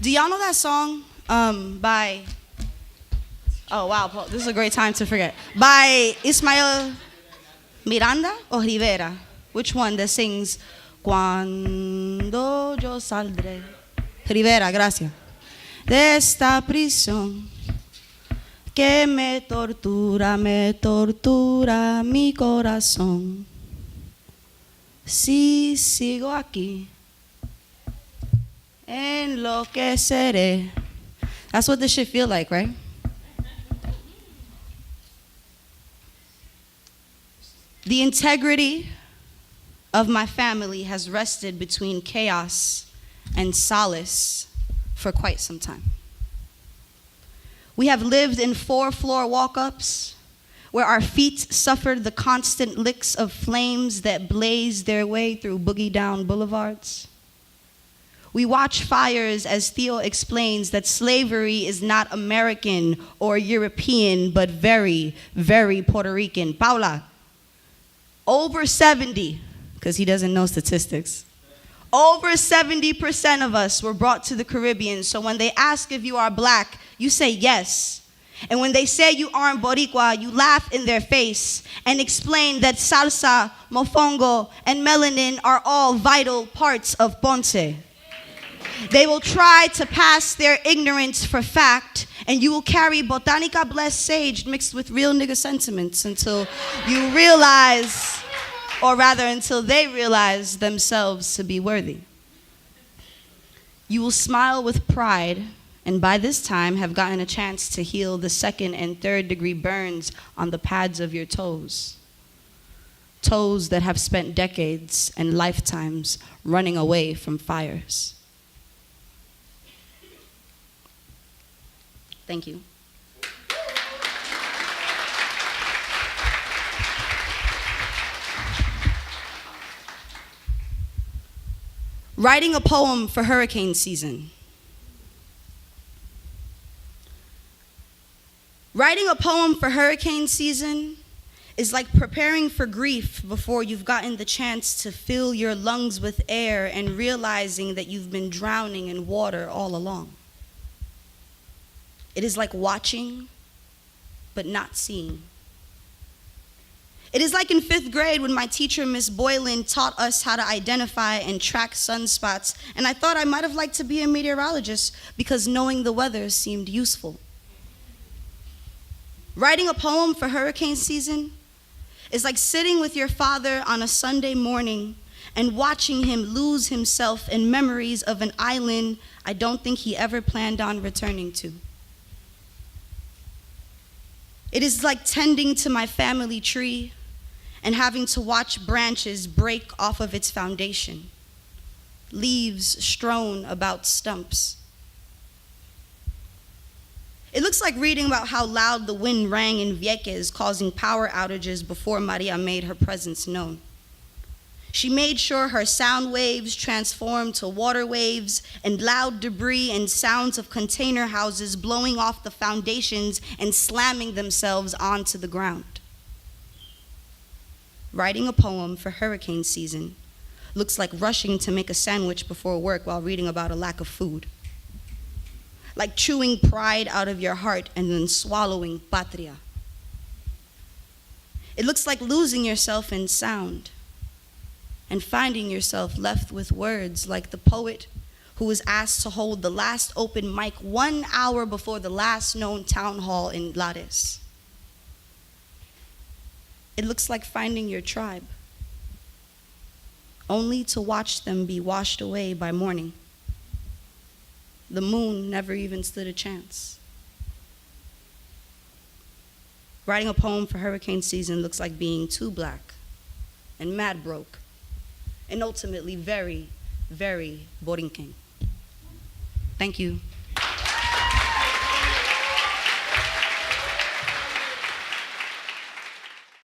Do y'all know that song by, oh wow, this is a great time to forget, by Ismael Miranda or Rivera? Which one that sings Cuando yo saldré? Rivera, gracias. De esta prisión que me tortura mi corazón. Si sigo aquí, enloqueceré. That's what this shit feel like, right? The integrity of my family has rested between chaos and solace for quite some time. We have lived in 4-floor walk-ups where our feet suffered the constant licks of flames that blazed their way through boogie-down boulevards. We watch fires as Theo explains that slavery is not American or European, but very, very Puerto Rican. Paula, over 70, because he doesn't know statistics, over 70% of us were brought to the Caribbean. So when they ask if you are black, you say yes. And when they say you aren't Boricua, you laugh in their face and explain that salsa, mofongo, and melanin are all vital parts of Ponce. They will try to pass their ignorance for fact, and you will carry botanica blessed sage mixed with real nigga sentiments until you realize, or rather until they realize themselves to be worthy. You will smile with pride, and by this time have gotten a chance to heal the 2nd and 3rd degree burns on the pads of your toes. Toes that have spent decades and lifetimes running away from fires. Thank you. Writing a poem for hurricane season. Writing a poem for hurricane season is like preparing for grief before you've gotten the chance to fill your lungs with air and realizing that you've been drowning in water all along. It is like watching, but not seeing. It is like in 5th grade when my teacher, Miss Boylan, taught us how to identify and track sunspots, and I thought I might have liked to be a meteorologist because knowing the weather seemed useful. Writing a poem for hurricane season is like sitting with your father on a Sunday morning and watching him lose himself in memories of an island I don't think he ever planned on returning to. It is like tending to my family tree and having to watch branches break off of its foundation, leaves strewn about stumps. It looks like reading about how loud the wind rang in Vieques, causing power outages before Maria made her presence known. She made sure her sound waves transformed to water waves and loud debris and sounds of container houses blowing off the foundations and slamming themselves onto the ground. Writing a poem for hurricane season looks like rushing to make a sandwich before work while reading about a lack of food. Like chewing pride out of your heart and then swallowing patria. It looks like losing yourself in sound and finding yourself left with words like the poet who was asked to hold the last open mic 1 hour before the last known town hall in Lares. It looks like finding your tribe, only to watch them be washed away by morning. The moon never even stood a chance. Writing a poem for hurricane season looks like being too black and mad broke, and ultimately very, very borinquen. Thank you.